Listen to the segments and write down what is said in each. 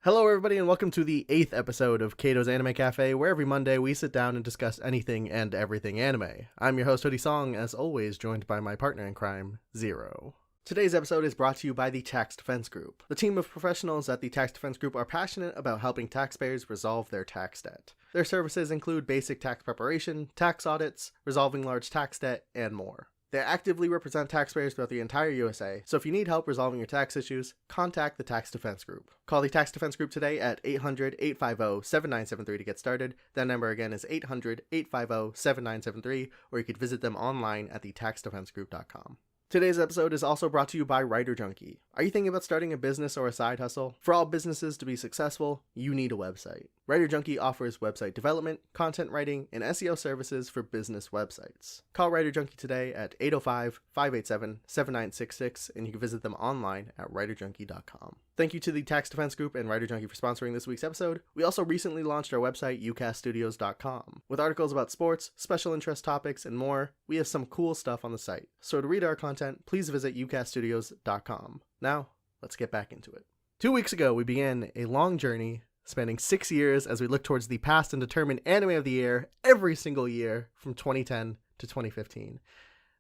Hello, everybody, and welcome to the 8th episode of Kato's Anime Cafe, where every Monday we sit down and discuss anything and everything anime. I'm your host, Hoodie Song, as always, joined by my partner in crime, Zero. Today's episode is brought to you by the Tax Defense Group. The team of professionals at the Tax Defense Group are passionate about helping taxpayers resolve their tax debt. Their services include basic tax preparation, tax audits, resolving large tax debt, and more. They actively represent taxpayers throughout the entire USA, so if you need help resolving your tax issues, contact the Tax Defense Group. Call the Tax Defense Group today at 800-850-7973 to get started. That number again is 800-850-7973, or you could visit them online at thetaxdefensegroup.com. Today's episode is also brought to you by Junkie. Are you thinking about starting a business or a side hustle? For all businesses to be successful, you need a website. Junkie offers website development, content writing, and SEO services for business websites. Call Junkie today at 805-587-7966, and you can visit them online at writerjunkie.com. Thank you to the Tax Defense Group and Junkie for sponsoring this week's episode. We also recently launched our website, ucaststudios.com. With articles about sports, special interest topics, and more, we have some cool stuff on the site. So to read our content, please visit ucaststudios.com. Now, let's get back into it. 2 weeks ago, we began a long journey spanning 6 years as we look towards the past and determine Anime of the Year every single year from 2010 to 2015.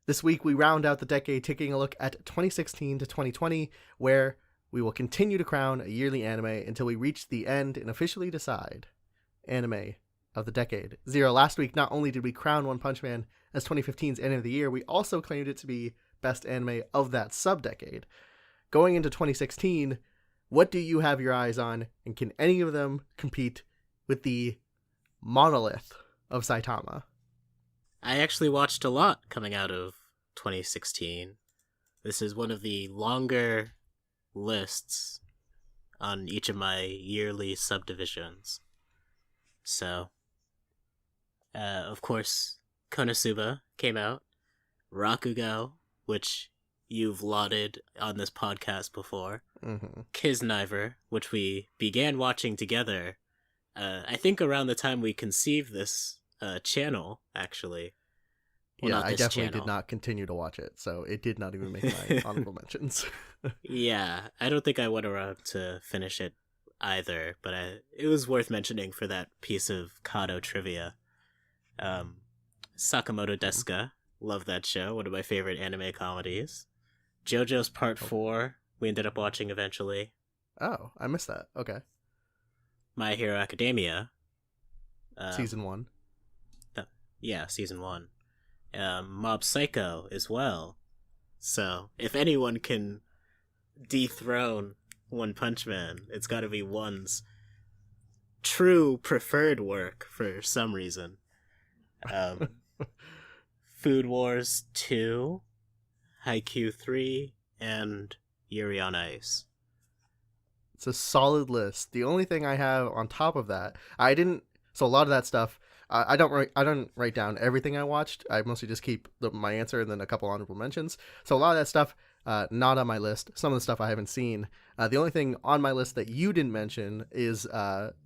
This week, we round out the decade taking a look at 2016 to 2020, where we will continue to crown a yearly anime until we reach the end and officially decide Anime of the Decade. Zero, last week, not only did we crown One Punch Man as 2015's Anime of the Year, we also claimed it to be Best Anime of that sub-decade. Going into 2016, what do you have your eyes on, and can any of them compete with the monolith of Saitama? I actually watched a lot coming out of 2016. This is one of the longer lists on each of my yearly subdivisions. So, of course, Konosuba came out, Rakugo, which you've lauded on this podcast before, Kisniver, which we began watching together, I think around the time we conceived this channel, actually. Well, yeah, I definitely did not continue to watch it, so it did not even make my honorable mentions. Yeah, I don't think I went around to finish it either, but it was worth mentioning for that piece of Kato trivia. Sakamoto Desuka, love that show, one of my favorite anime comedies. JoJo's Part 4, we ended up watching eventually. Oh, I missed that. Okay. My Hero Academia. Season 1. Yeah, Season 1. Mob Psycho as well. So, if anyone can dethrone One Punch Man, it's gotta be One's true preferred work for some reason. Food Wars 2, Haikyuu 3, and Yuri on Ice. It's a solid list. The only thing I have on top of that, so a lot of that stuff, I don't write down everything I watched. I mostly just keep my answer and then a couple honorable mentions. So a lot of that stuff, not on my list. Some of the stuff I haven't seen. The only thing on my list that you didn't mention is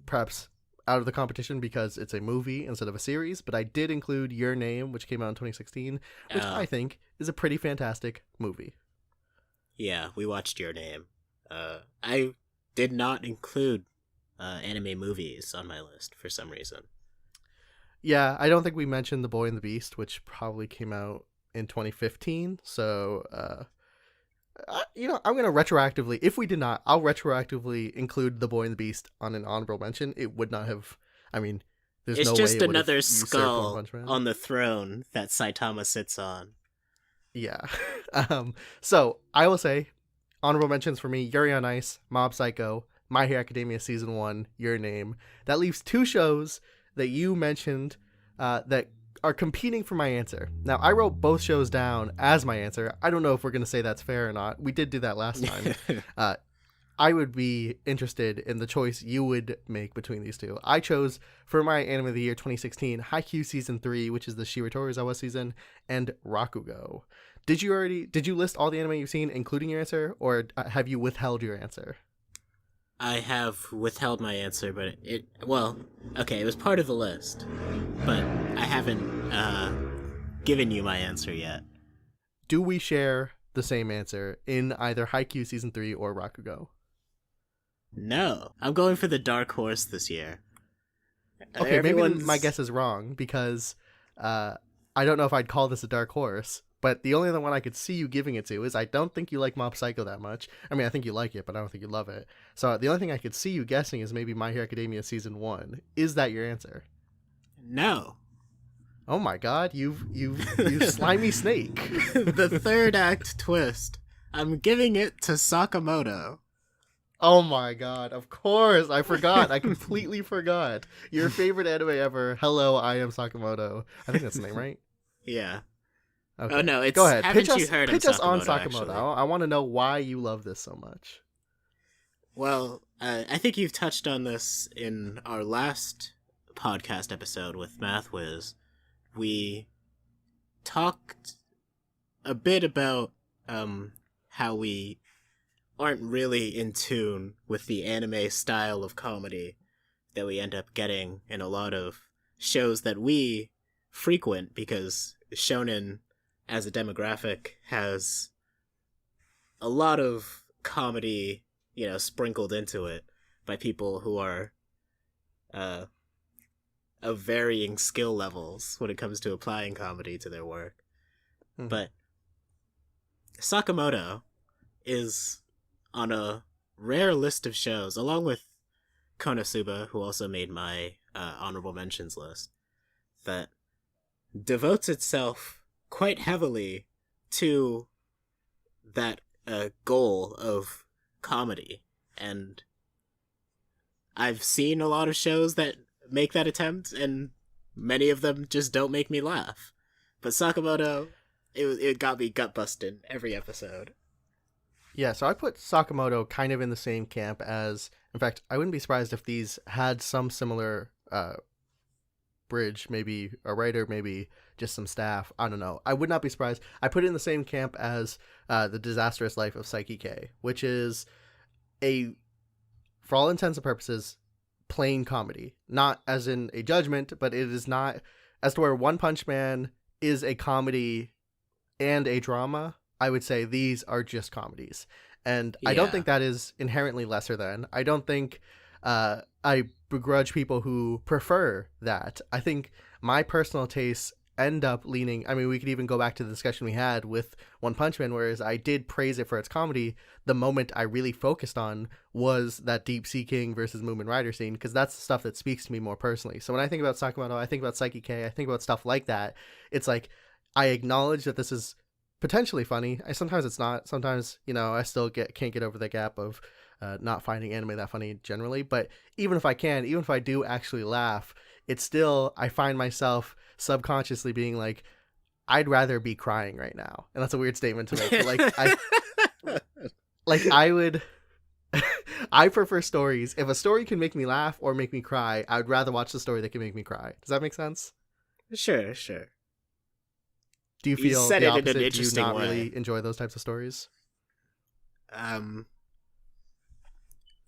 perhaps out of the competition because it's a movie instead of a series, but I did include Your Name, which came out in 2016, which I think is a pretty fantastic movie. Yeah, we watched Your Name. I did not include anime movies on my list for some reason. Yeah, I don't think we mentioned The Boy and the Beast, which probably came out in 2015, so I'm going to retroactively, if we did not, I'll retroactively include The Boy and the Beast on an honorable mention. It would not have, there's it's no way just it would another have skull on the throne that Saitama sits on. Yeah. So, I will say, honorable mentions for me, Yuri on Ice, Mob Psycho, My Hero Academia Season 1, Your Name. That leaves 2 shows that you mentioned that are competing for my answer. Now, I wrote both shows down as my answer. I don't know if we're going to say that's fair or not. We did do that last time. I would be interested in the choice you would make between these two. I chose, for my Anime of the Year 2016, Haikyuu Season 3, which is the Shiratorizawa season, and Rakugo. Did you list all the anime you've seen, including your answer, or have you withheld your answer? I have withheld my answer, but it was part of the list, but I haven't given you my answer yet. Do we share the same answer in either Haikyuu Season 3 or Rakugo? No, I'm going for the dark horse this year. Okay, maybe my guess is wrong because I don't know if I'd call this a dark horse, but the only other one I could see you giving it to is I don't think you like Mob Psycho that much. I mean, I think you like it, but I don't think you love it. So the only thing I could see you guessing is maybe My Hero Academia Season 1. Is that your answer? No. Oh my god, you slimy snake. The third act twist. I'm giving it to Sakamoto. Oh my god, of course. I forgot. I completely forgot. Your favorite anime ever. Hello, I am Sakamoto. I think that's the name, right? Yeah. Okay. Oh no, it's Go ahead. Haven't you heard pitch of us on Sakamoto. Actually? I want to know why you love this so much. Well, I think you've touched on this in our last podcast episode with MathWiz. We talked a bit about how we aren't really in tune with the anime style of comedy that we end up getting in a lot of shows that we frequent, because shonen as a demographic has a lot of comedy, sprinkled into it by people who are of varying skill levels when it comes to applying comedy to their work. Mm-hmm. But Sakamoto is on a rare list of shows, along with Konosuba, who also made my honorable mentions list, that devotes itself quite heavily to that goal of comedy. And I've seen a lot of shows that make that attempt, and many of them just don't make me laugh. But Sakamoto, it got me gut busting every episode. Yeah, so I put Sakamoto kind of in the same camp as, in fact, I wouldn't be surprised if these had some similar bridge, maybe a writer, maybe just some staff. I don't know. I would not be surprised. I put it in the same camp as The Disastrous Life of Psyche K, which is for all intents and purposes, plain comedy. Not as in a judgment, but it is not as to where One Punch Man is a comedy and a drama. I would say these are just comedies. And I don't think that is inherently lesser than. I don't think I begrudge people who prefer that. I think my personal tastes end up leaning, I mean, we could even go back to the discussion we had with One Punch Man, whereas I did praise it for its comedy. The moment I really focused on was that Deep Sea King versus Moomin Rider scene, because that's the stuff that speaks to me more personally. So when I think about Sakamoto, I think about Psyche K, I think about stuff like that. It's like, I acknowledge that this is potentially funny. Sometimes it's not. Sometimes, I still can't get over the gap of not finding anime that funny generally. But even if I do actually laugh, it's still, I find myself subconsciously being like, I'd rather be crying right now. And that's a weird statement to make. But I would, I prefer stories. If a story can make me laugh or make me cry, I would rather watch the story that can make me cry. Does that make sense? Sure. Do you feel said the it in opposite? an Do you interesting not way. really enjoy those types of stories?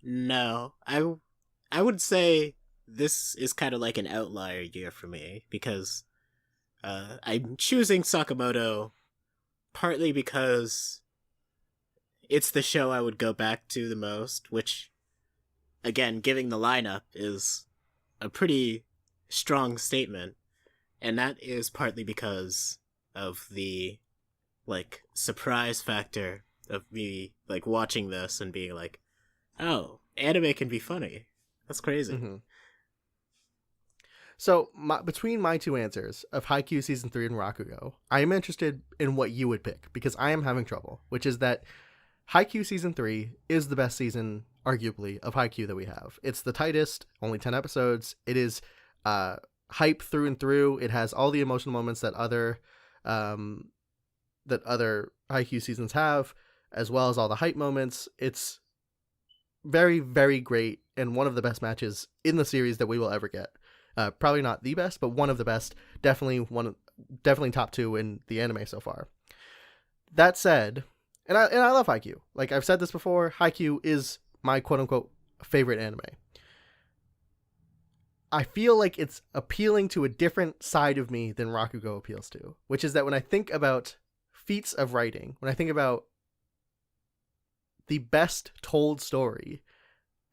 No. I would say this is kind of like an outlier year for me, because I'm choosing Sakamoto partly because it's the show I would go back to the most, which, again, giving the lineup is a pretty strong statement, and that is partly because of the surprise factor of me watching this and being like, oh, anime can be funny. That's crazy. Mm-hmm. So between my two answers of Haikyuu Season 3 and Rakugo, I am interested in what you would pick, because I am having trouble, which is that Haikyuu Season 3 is the best season, arguably, of Haikyuu that we have. It's the tightest, only 10 episodes. It is hype through and through. It has all the emotional moments that other Haikyuu seasons have, as well as all the hype moments. It's very, very great, and one of the best matches in the series that we will ever get. Probably not the best, but one of the best. Definitely top 2 in the anime so far. That said, and I love Haikyuu. Like I've said this before, Haikyuu is my quote-unquote favorite anime. I feel like it's appealing to a different side of me than Rakugo appeals to, which is that when I think about feats of writing, when I think about the best told story,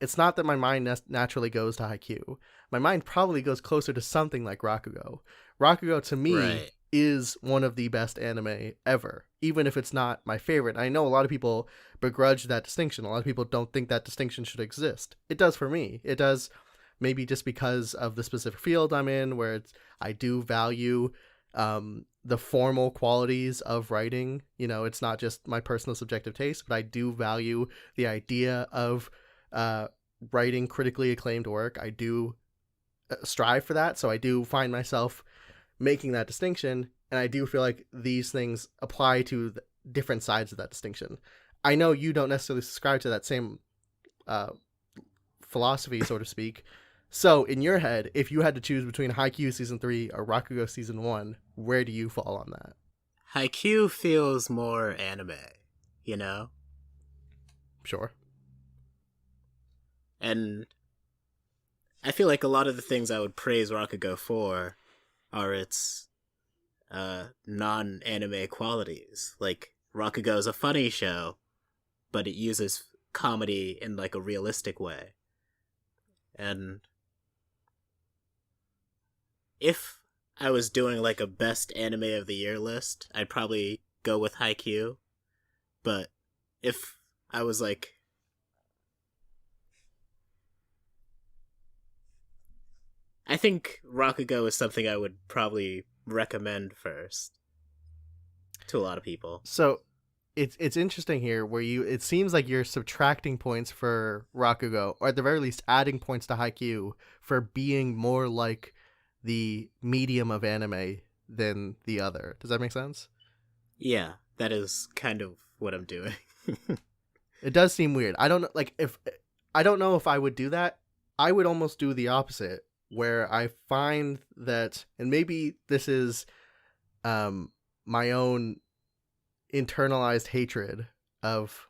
it's not that my mind naturally goes to Haikyuu. My mind probably goes closer to something like Rakugo. Rakugo, to me, Right. is one of the best anime ever, even if it's not my favorite. I know a lot of people begrudge that distinction. A lot of people don't think that distinction should exist. It does for me. It does, maybe just because of the specific field I'm in, where I do value the formal qualities of writing. You know, it's not just my personal subjective taste, but I do value the idea of writing critically acclaimed work. I do strive for that, so I do find myself making that distinction, and I do feel like these things apply to different sides of that distinction. I know you don't necessarily subscribe to that same philosophy, so to speak. So, in your head, if you had to choose between Haikyuu Season 3 or Rakugo Season 1, where do you fall on that? Haikyuu feels more anime, you know? Sure. And I feel like a lot of the things I would praise Rakugo for are its non-anime qualities. Like, Rakugo is a funny show, but it uses comedy in, like, a realistic way. And if I was doing, like, a best anime of the year list, I'd probably go with Haikyuu. But if I was, like, I think Rakugo is something I would probably recommend first to a lot of people. So it's interesting here where it seems like you're subtracting points for Rakugo, or at the very least adding points to Haikyuu for being more like the medium of anime than the other. Does that make sense? Yeah, that is kind of what I'm doing. It does seem weird. I don't know if I would do that. I would almost do the opposite, where I find that, and maybe this is my own internalized hatred of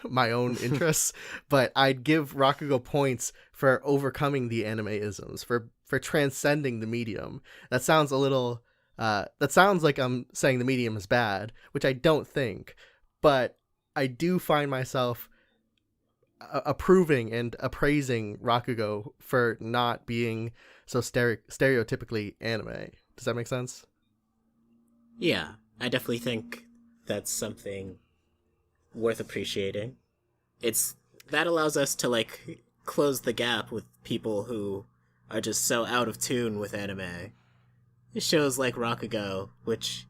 my own interests, but I'd give Rakugo points for overcoming the anime-isms, for transcending the medium. That sounds a little, that sounds like I'm saying the medium is bad, which I don't think, but I do find myself approving and appraising Rakugo for not being so stereotypically anime. Does that make sense? Yeah, I definitely think that's something worth appreciating. That allows us to, like, close the gap with people who are just so out of tune with anime. Shows like Rakugo, which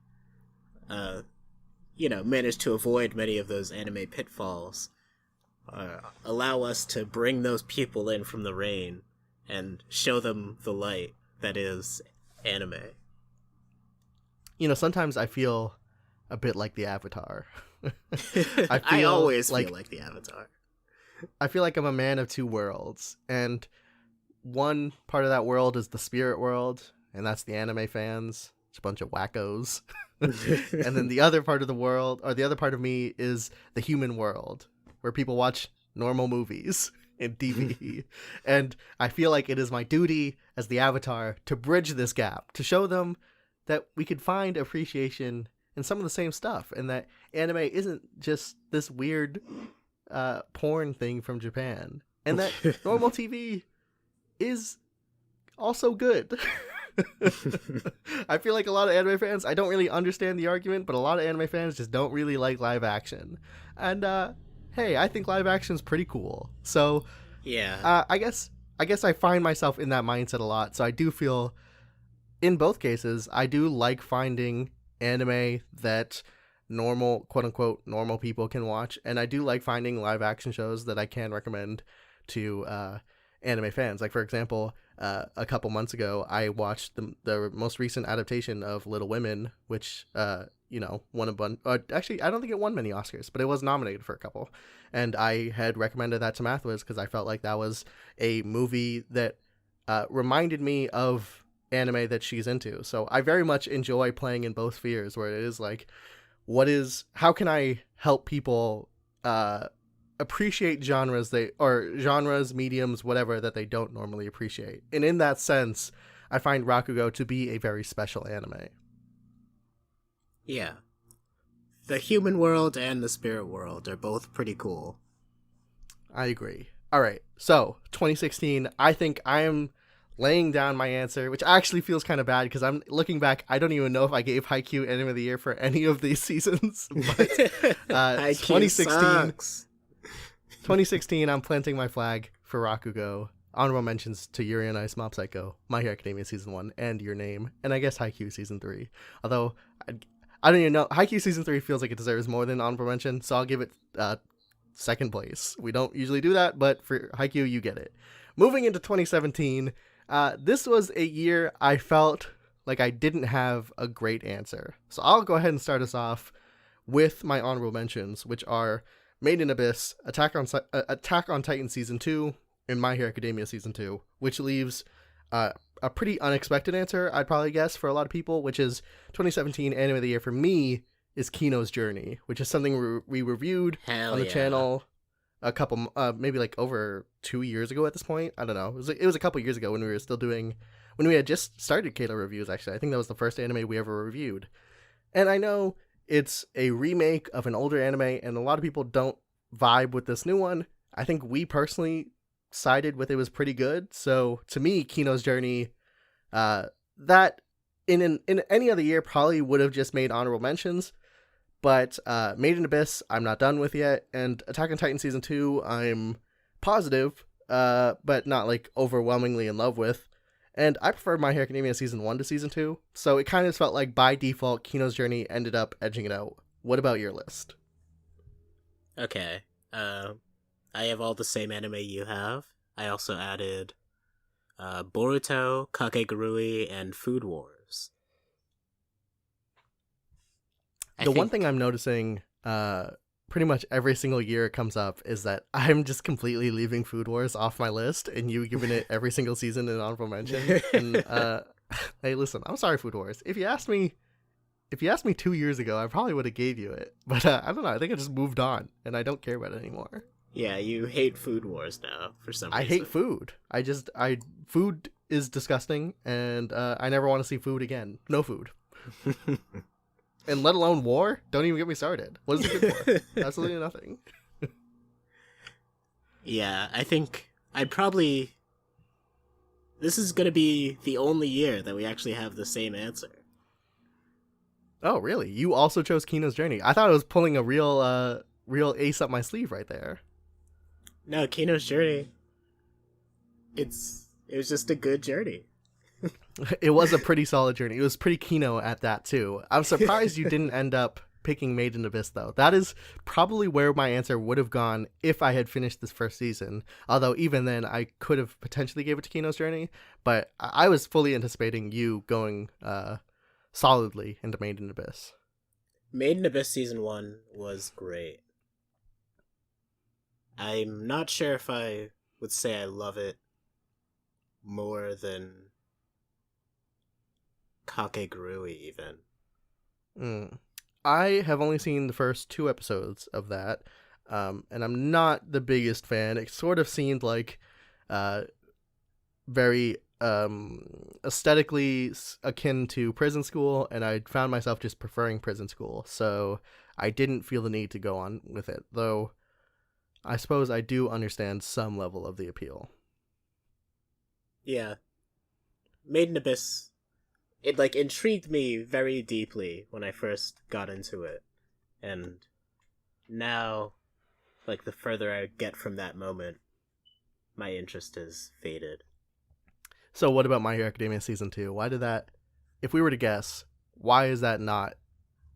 managed to avoid many of those anime pitfalls, allow us to bring those people in from the rain and show them the light that is anime. You know, sometimes I feel a bit like the Avatar. I always feel like the Avatar. I feel like I'm a man of two worlds, and one part of that world is the spirit world, and that's the anime fans. It's a bunch of wackos. And then the other part of the world, or the other part of me, is the human world, where people watch normal movies in DVD. And I feel like it is my duty as the Avatar to bridge this gap, to show them that we could find appreciation in some of the same stuff, and that anime isn't just this weird porn thing from Japan, and that normal TV is also good. I feel like a lot of anime fans, I don't really understand the argument, but a lot of anime fans just don't really like live action. And hey, I think live action is pretty cool. So yeah, I guess I find myself in that mindset a lot. So I do feel, in both cases, I do like finding anime that normal, quote unquote, normal people can watch, and I do like finding live action shows that I can recommend to anime fans. Like, for example, a couple months ago, I watched the most recent adaptation of Little Women, which won a bunch. Actually, I don't think it won many Oscars, but it was nominated for a couple. And I had recommended that to Mathwas because I felt like that was a movie that reminded me of anime that she's into. So I very much enjoy playing in both spheres, where it is like, how can I help people appreciate genres, mediums, whatever, that they don't normally appreciate. And in that sense, I find Rakugo to be a very special anime. Yeah. The human world and the spirit world are both pretty cool. I agree. All right, so 2016, I think I am laying down my answer, which actually feels kind of bad because I'm looking back. I don't even know if I gave Haikyuu Anime of the Year for any of these seasons. But Haikyuu 2016, sucks. 2016, I'm planting my flag for Rakugo. Honorable mentions to Yuri on Ice, Mob Psycho, My Hero Academia Season 1, and Your Name, and I guess Haikyuu Season 3. Although, I don't even know. Haikyuu Season 3 feels like it deserves more than honorable mention, so I'll give it second place. We don't usually do that, but for Haikyuu, you get it. Moving into 2017, this was a year I felt like I didn't have a great answer. So I'll go ahead and start us off with my honorable mentions, which are Made in Abyss, Attack on Titan Season 2, and My Hero Academia Season 2, which leaves a pretty unexpected answer, I'd probably guess, for a lot of people, which is 2017 Anime of the Year for me is Kino's Journey, which is something we reviewed on the channel a couple, maybe like over 2 years ago at this point. I don't know. It was a couple years ago when we had just started Kato reviews, actually. I think that was the first anime we ever reviewed. And I know it's a remake of an older anime, and a lot of people don't vibe with this new one. I think we personally sided with it was pretty good. So to me, Kino's Journey, that in any other year probably would have just made honorable mentions. But Made in Abyss, I'm not done with yet. And Attack on Titan Season 2, I'm positive, but not like overwhelmingly in love with. And I prefer My Hero Academia Season 1 to Season 2. So it kind of felt like by default, Kino's Journey ended up edging it out. What about your list? Okay. I have all the same anime you have. I also added Boruto, Kakegurui, and Food Wars. The one thing I'm noticing pretty much every single year it comes up is that I'm just completely leaving Food Wars off my list, and you giving it every single season an honorable mention. And hey, listen, I'm sorry, Food Wars. If you asked me 2 years ago, I probably would have gave you it. But I don't know. I think I just moved on, and I don't care about it anymore. Yeah, you hate Food Wars now for some reason. I hate food. Food is disgusting, and I never want to see food again. No food. And let alone war? Don't even get me started. What is it good for? Absolutely nothing. Yeah, I think this is going to be the only year that we actually have the same answer. Oh, really? You also chose Kino's Journey. I thought I was pulling a real ace up my sleeve right there. No, Kino's Journey. It was just a good journey. It was a pretty solid journey. It was pretty Kino at that, too. I'm surprised you didn't end up picking Made in Abyss, though. That is probably where my answer would have gone if I had finished this first season. Although, even then, I could have potentially gave it to Kino's Journey. But I was fully anticipating you going solidly into Made in Abyss. Made in Abyss Season 1 was great. I'm not sure if I would say I love it more than Kakegurui, even. I have only seen the first 2 episodes of that, and I'm not the biggest fan. It sort of seemed like very aesthetically akin to Prison School, and I found myself just preferring Prison School, so I didn't feel the need to go on with it, though I suppose I do understand some level of the appeal. Yeah. Made in Abyss, it intrigued me very deeply when I first got into it, and now, the further I get from that moment, my interest has faded. So what about My Hero Academia Season 2? Why did that, if we were to guess, why is that not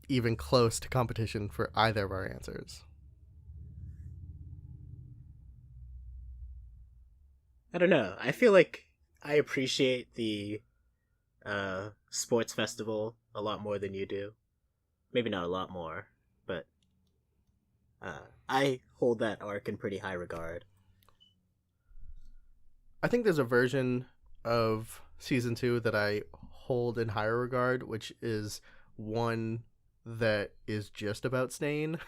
even close to competition for either of our answers? I don't know. I feel like I appreciate the sports festival a lot more than you do. Maybe not a lot more, but I hold that arc in pretty high regard. I think there's a version of Season 2 that I hold in higher regard, which is one that is just about Stain.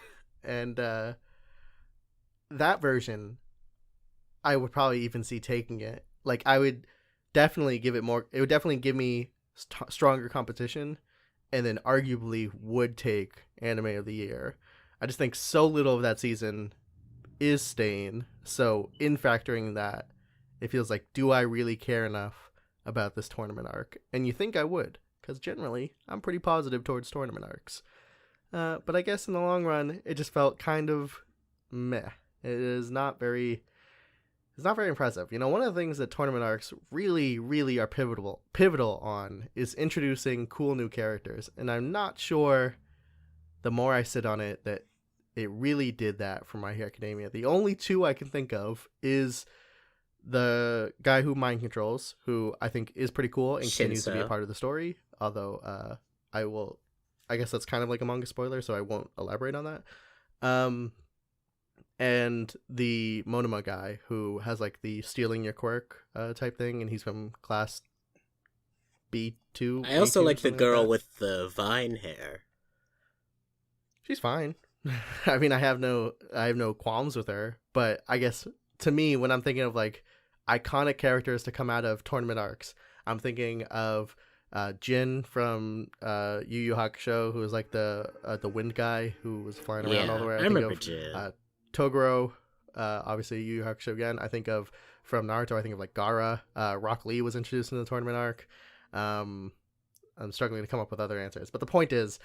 And that version, I would probably even see taking it. I would definitely give it more. It would definitely give me stronger competition, and then arguably would take Anime of the Year. I just think so little of that season is Stain, So in factoring that, it feels like, do I really care enough about this tournament arc? And you think I would, because generally I'm pretty positive towards tournament arcs. But I guess in the long run, it just felt kind of meh. It's not very impressive. One of the things that tournament arcs really, really are pivotal on is introducing cool new characters. And I'm not sure, the more I sit on it, that it really did that for My Hero Academia. The only two I can think of is the guy who mind controls, who I think is pretty cool and continues to be a part of the story. Although I guess that's kind of like a manga spoiler, so I won't elaborate on that. And the Monoma guy, who has like the stealing your quirk type thing, and he's from class B2. I also like the girl like with the vine hair. She's fine. I mean, I have no qualms with her, but I guess to me, when I'm thinking of like iconic characters to come out of tournament arcs, I'm thinking of Jin from Yu Yu Hakusho, who was like the wind guy who was flying around all the way. I remember Jin. Toguro, obviously Yu Yu Hakusho again. I think of from Naruto. I think of like Gaara. Rock Lee was introduced in the tournament arc. I'm struggling to come up with other answers, but the point is,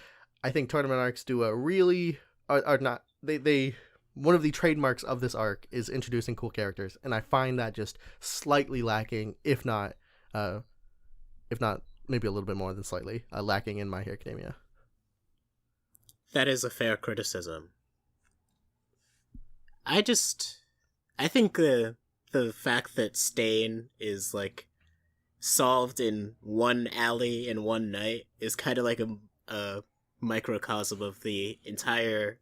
I think tournament arcs do a really are not they one of the trademarks of this arc is introducing cool characters, and I find that just slightly lacking, if not maybe a little bit more than slightly lacking in My Hero Academia. That is a fair criticism. I think the fact that Stain is like solved in one alley in one night is kind of like a microcosm of the entire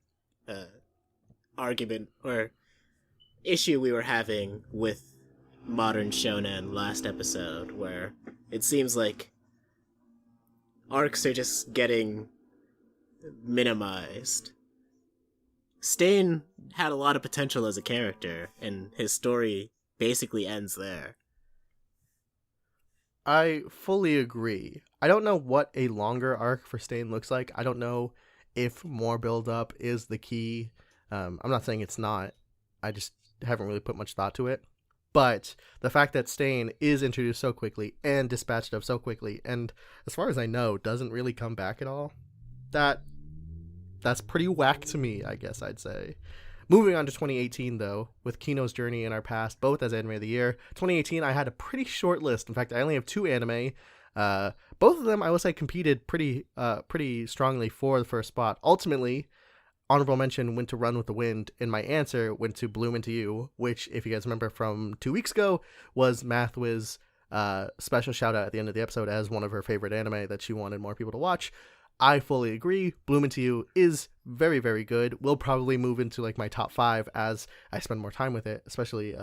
argument or issue we were having with modern shonen last episode, where it seems like arcs are just getting minimized. Stain had a lot of potential as a character, and his story basically ends there. I fully agree. I don't know what a longer arc for Stain looks like. I don't know if more build-up is the key. I'm not saying it's not. I just haven't really put much thought to it. But the fact that Stain is introduced so quickly and dispatched of so quickly, and as far as I know, doesn't really come back at all, that's pretty whack to me, I guess I'd say. Moving on to 2018, though, with Kino's Journey and Our Past, both as Anime of the Year. 2018, I had a pretty short list. In fact, I only have 2 anime. Both of them, I will say, competed pretty strongly for the first spot. Ultimately, honorable mention went to Run with the Wind, and my answer went to Bloom Into You, which, if you guys remember from 2 weeks ago, was Mathwiz's special shout-out at the end of the episode as one of her favorite anime that she wanted more people to watch. I fully agree. Bloom Into You is very, very good. Will probably move into like my top 5 as I spend more time with it, especially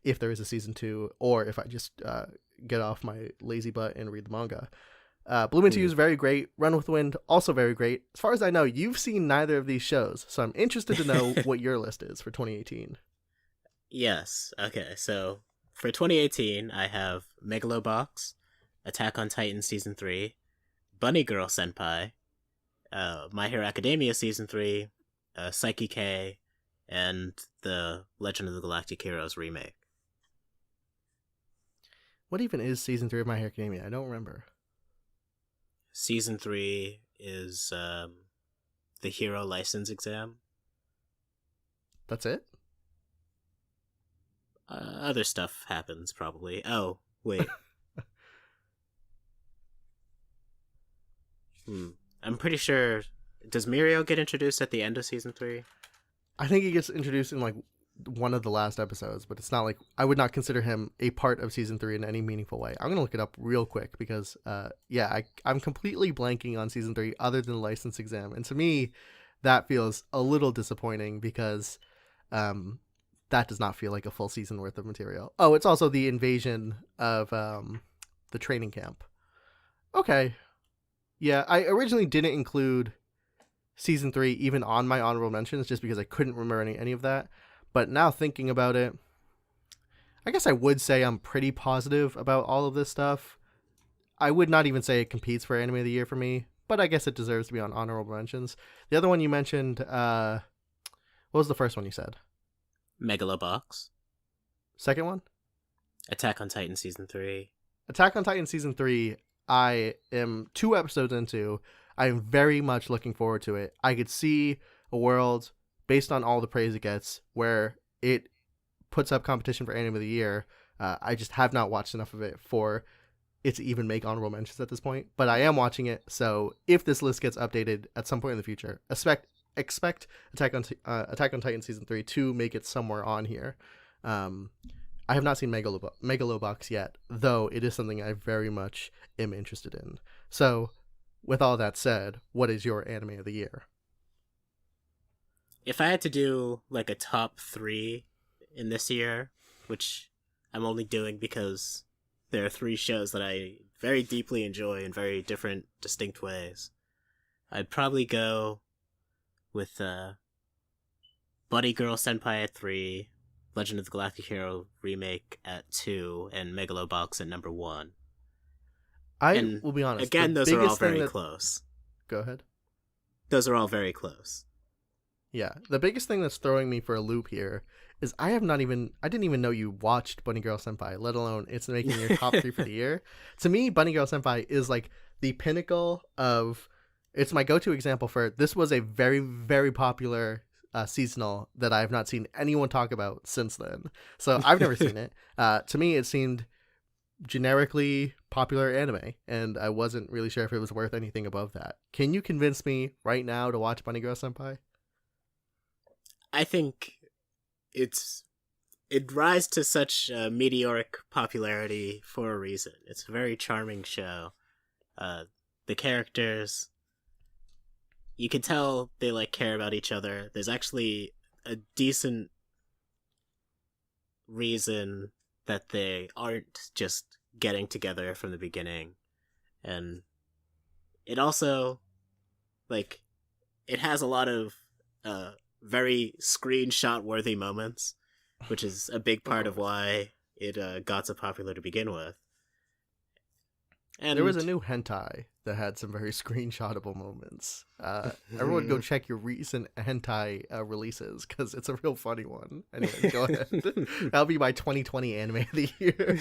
if there is a season 2, or if I just get off my lazy butt and read the manga. Bloom Into You is very great. Run with the Wind, also very great. As far as I know, you've seen neither of these shows, so I'm interested to know what your list is for 2018. Yes. Okay, so for 2018, I have Megalobox, Attack on Titan Season 3, Bunny Girl Senpai, My Hero Academia Season 3, Psyche K, and the Legend of the Galactic Heroes remake. What even is Season 3 of My Hero Academia? I don't remember. Season 3 is the Hero License Exam. That's it? Other stuff happens, probably. Oh, wait. I'm pretty sure... Does Mirio get introduced at the end of Season 3? I think he gets introduced in, like, one of the last episodes, but it's not like... I would not consider him a part of Season 3 in any meaningful way. I'm going to look it up real quick because, I'm completely blanking on Season 3 other than the license exam. And to me, that feels a little disappointing because that does not feel like a full season worth of material. Oh, it's also the invasion of the training camp. Okay. Yeah, I originally didn't include Season 3 even on my honorable mentions just because I couldn't remember any of that. But now thinking about it, I guess I would say I'm pretty positive about all of this stuff. I would not even say it competes for Anime of the Year for me, but I guess it deserves to be on honorable mentions. The other one you mentioned, what was the first one you said? Megalobox. Second one? Attack on Titan Season 3. Attack on Titan Season 3, I am 2 episodes into. I am very much looking forward to it. I could see a world, based on all the praise it gets, where it puts up competition for Anime of the Year. I just have not watched enough of it for it to even make honorable mentions at this point. But I am watching it, so if this list gets updated at some point in the future, expect Attack on Titan Season 3 to make it somewhere on here. I have not seen Megalobox yet, though it is something I very much am interested in. So, with all that said, what is your Anime of the Year? If I had to do like a top 3 in this year, which I'm only doing because there are 3 shows that I very deeply enjoy in very different, distinct ways, I'd probably go with Bunny Girl Senpai at 3, Legend of the Galactic Hero Remake at 2, and Megalobox at number 1. Will be honest. Again, those are all very close. Go ahead. Those are all very close. Yeah. The biggest thing that's throwing me for a loop here is I didn't even know you watched Bunny Girl Senpai, let alone it's making your top 3 for the year. To me, Bunny Girl Senpai is like the pinnacle of, it's my go-to example for, this was a very, very popular seasonal that I have not seen anyone talk about since then. So I've never seen it. To me, it seemed generically popular anime, and I wasn't really sure if it was worth anything above that. Can you convince me right now to watch Bunny Girl Senpai? I think it rise to such meteoric popularity for a reason. It's a very charming show. The characters, you can tell they like care about each other. There's actually a decent reason that they aren't just getting together from the beginning. And it also, like, it has a lot of very screenshot-worthy moments, which is a big part of why it got so popular to begin with. And there was a new hentai that had some very screenshotable moments. Everyone go check your recent hentai releases, because it's a real funny one. Anyway, go ahead. That'll be my 2020 Anime of the Year.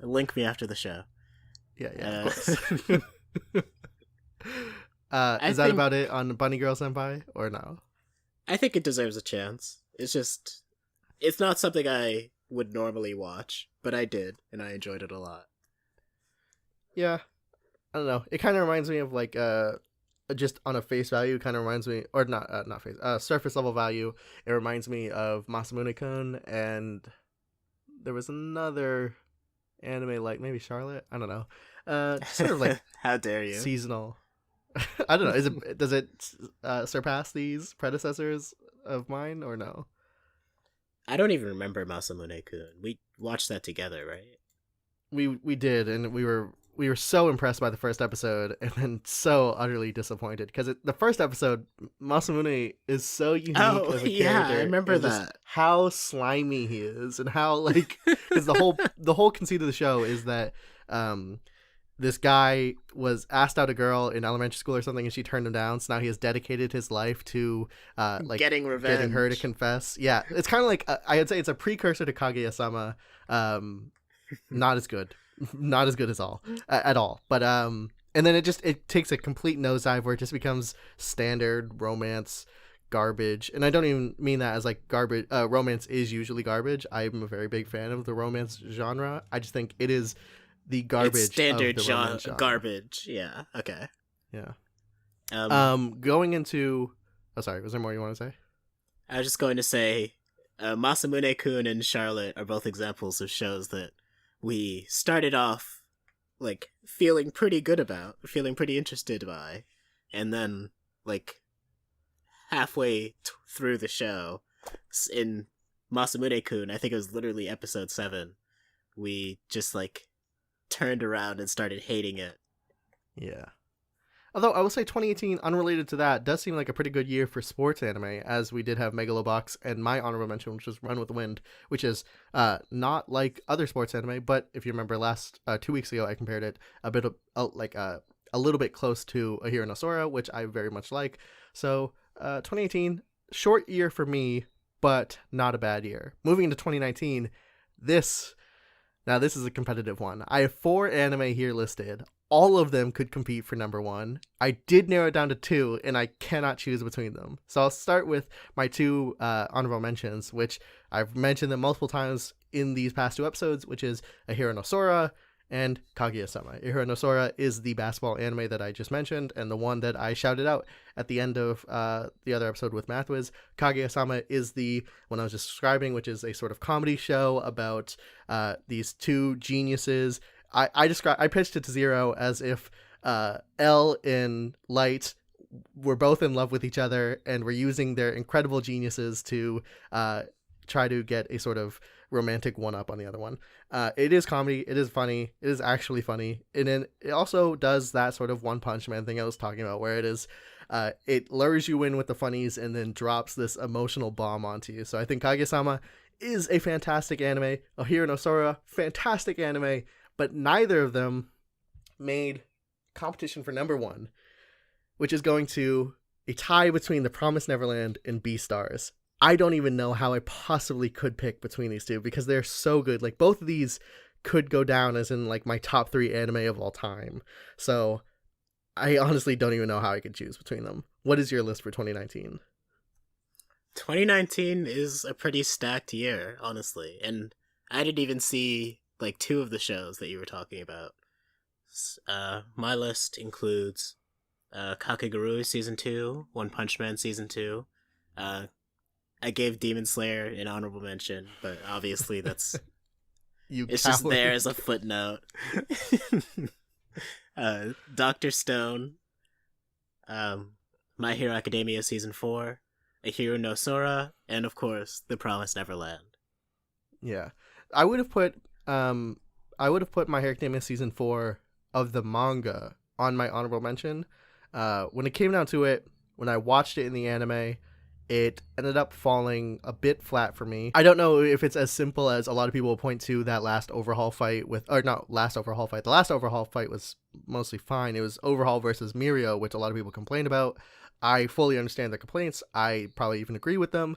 Link me after the show. Yeah, of course. Is that about it on Bunny Girl Senpai, or no? I think it deserves a chance. It's not something I would normally watch, but I did, and I enjoyed it a lot. Yeah, I don't know. It kind of reminds me of like just on a face value, kind of reminds me, or not face, surface level value. It reminds me of Masamune-kun, and there was another anime like maybe Charlotte. I don't know. Sort of like how dare you, seasonal. I don't know. Does it surpass these predecessors of mine or no? I don't even remember Masamune-kun. We watched that together, right? We did, and we were so impressed by the first episode, and then so utterly disappointed because the first episode, Masamune is so unique as a character. I remember that. How slimy he is, and how like because the whole conceit of the show is that this guy was asked out a girl in elementary school or something, and she turned him down. So now he has dedicated his life to like getting revenge, getting her to confess. Yeah, it's kind of like I'd say it's a precursor to Kaguya-sama. Not as good, not as good as all at all. But and then it takes a complete nosedive where it just becomes standard romance garbage. And I don't even mean that as like garbage. Romance is usually garbage. I'm a very big fan of the romance genre. I just think it is the garbage, it's standard of the romance genre. Garbage. Yeah. Okay. Yeah. Going into. Oh, sorry. Was there more you want to say? I was just going to say, Masamune-kun and Charlotte are both examples of shows that we started off like feeling pretty good about, feeling pretty interested by, and then like halfway through the show, in Masamune-kun, I think it was literally episode 7, we just like turned around and started hating it. Yeah. Although I will say 2018, unrelated to that, does seem like a pretty good year for sports anime, as we did have Megalobox and my honorable mention, which was Run with the Wind, which is not like other sports anime, but if you remember 2 weeks ago, I compared it a bit of, a little bit close to A Hero no Sora, which I very much like. So 2018, short year for me, but not a bad year. Moving into 2019, this is a competitive one. I have 4 anime here listed. All of them could compete for number 1. I did narrow it down to 2, and I cannot choose between them. So I'll start with my 2 honorable mentions, which I've mentioned them multiple times in these past 2 episodes, which is A Hero no Sora and Kaguya-sama. A Hero no Sora is the basketball anime that I just mentioned, and the one that I shouted out at the end of the other episode with Mathwiz. Kaguya-sama is the one I was just describing, which is a sort of comedy show about these 2 geniuses. I pitched it to Zero as if L and Light were both in love with each other and were using their incredible geniuses to try to get a sort of romantic one-up on the other one. It is comedy. It is funny. It is actually funny. And then it also does that sort of One Punch Man thing I was talking about, where it is it lures you in with the funnies and then drops this emotional bomb onto you. So I think Kaguya-sama is a fantastic anime. A Hero no Sora, fantastic anime. But neither of them made competition for number 1, which is going to a tie between The Promised Neverland and Beastars. I don't even know how I possibly could pick between these 2 because they're so good. Like, both of these could go down as in like my top 3 anime of all time. So I honestly don't even know how I could choose between them. What is your list for 2019? 2019 is a pretty stacked year, honestly. And I didn't even see like 2 of the shows that you were talking about. My list includes Kakegurui Season 2, One Punch Man Season 2. I gave Demon Slayer an honorable mention, but obviously that's it's just there as a footnote. Dr. Stone, My Hero Academia Season 4, A Hero no Sora, and of course, The Promised Neverland. Yeah. I would have put My Hero Academia Season 4 of the manga on my honorable mention. When it came down to it, when I watched it in the anime, it ended up falling a bit flat for me. I don't know if it's as simple as a lot of people will point to that last overhaul fight The last overhaul fight was mostly fine. It was Overhaul versus Mirio, which a lot of people complained about. I fully understand the complaints. I probably even agree with them.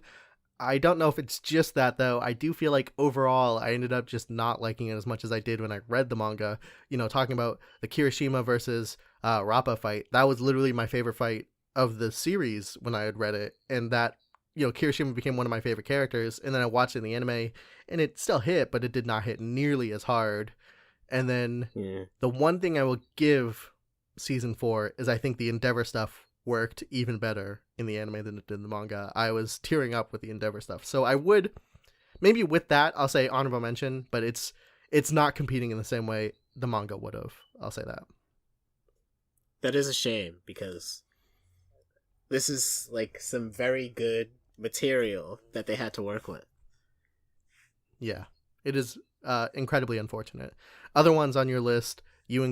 I don't know if it's just that, though. I do feel like overall I ended up just not liking it as much as I did when I read the manga. You know, talking about the Kirishima versus Rappa fight. That was literally my favorite fight of the series when I had read it. And that, you know, Kirishima became one of my favorite characters. And then I watched it in the anime and it still hit, but it did not hit nearly as hard. And then the one thing I will give Season 4 is I think the Endeavor stuff worked even better in the anime than it did in the manga. I was tearing up with the Endeavor stuff. So I would, maybe with that, I'll say honorable mention, but it's not competing in the same way the manga would have. I'll say that. That is a shame, because this is like some very good material that they had to work with. Yeah, it is incredibly unfortunate. Other ones on your list, you also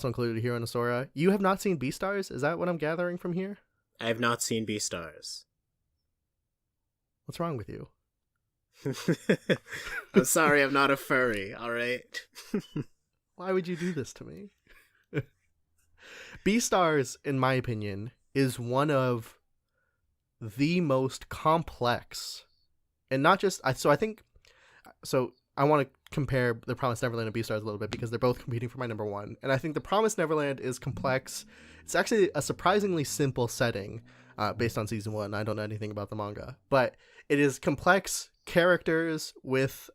included Hero no Sora. You have not seen Beastars? Is that what I'm gathering from here? I have not seen Beastars. What's wrong with you? I'm sorry, I'm not a furry, alright? Why would you do this to me? Beastars, in my opinion, is one of the most complex, and not just, I want to compare The Promised Neverland and Beastars a little bit because they're both competing for my number 1. And I think The Promised Neverland is complex. It's actually a surprisingly simple setting based on season 1. I don't know anything about the manga, but it is complex characters with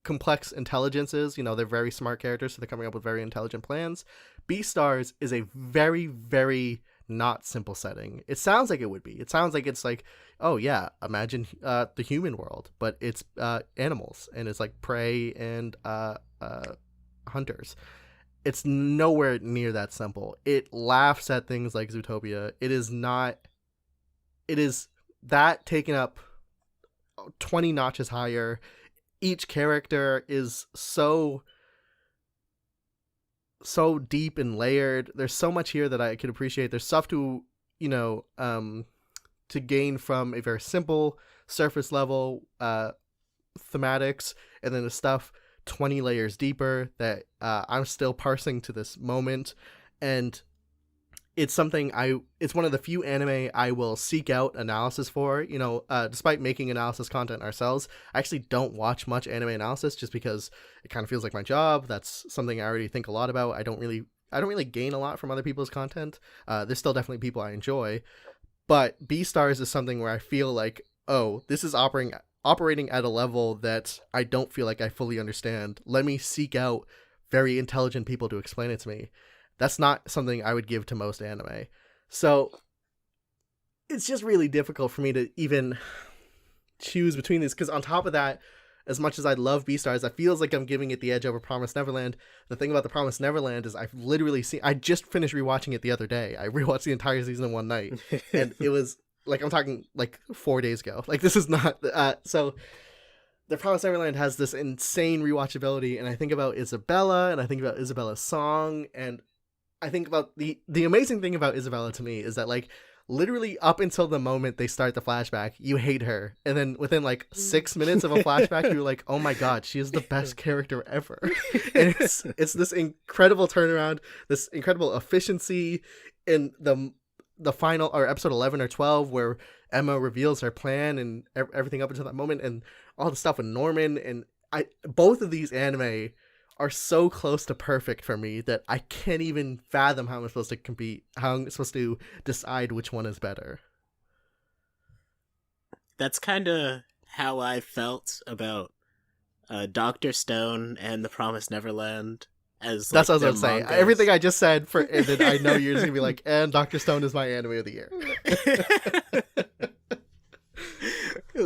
complex intelligences. You know, they're very smart characters, so they're coming up with very intelligent plans. Beastars is a very, very not simple setting. It sounds like it would be. It sounds like it's like, oh yeah, imagine the human world, but it's animals, and it's like prey and hunters. It's nowhere near that simple. It laughs at things like Zootopia. It is not. It is that taken up 20 notches higher. Each character is so deep and layered. There's so much here that I could appreciate. There's stuff to, to gain from a very simple surface level thematics, and then the stuff 20 layers deeper that I'm still parsing to this moment. And it's something it's one of the few anime I will seek out analysis for. Despite making analysis content ourselves, I actually don't watch much anime analysis just because it kind of feels like my job. That's something I already think a lot about. I don't really gain a lot from other people's content. There's still definitely people I enjoy, but Beastars is something where I feel like, oh, this is operating at a level that I don't feel like I fully understand. Let me seek out very intelligent people to explain it to me. That's not something I would give to most anime. So it's just really difficult for me to even choose between these, because on top of that, as much as I love Beastars, it feels like I'm giving it the edge over Promised Neverland. The thing about the Promised Neverland is I just finished rewatching it the other day. I rewatched the entire season in one night, and it was like, I'm talking like 4 days ago. Like, this is not so the Promised Neverland has this insane rewatchability, and I think about Isabella, and I think about Isabella's song, and I think about the amazing thing about Isabella to me is that, like, literally up until the moment they start the flashback, you hate her, and then within like 6 minutes of a flashback, you're like, oh my god, she is the best character ever. And it's this incredible turnaround, this incredible efficiency in the final, or episode 11 or 12, where Emma reveals her plan and everything up until that moment, and all the stuff with Norman. And both of these anime are so close to perfect for me that I can't even fathom how I'm supposed to compete, how I'm supposed to decide which one is better. That's kind of how I felt about Dr. Stone and The Promised Neverland. As that's like, what I was going to say. Everything I just said, and then I know you're just going to be like, and Dr. Stone is my anime of the year.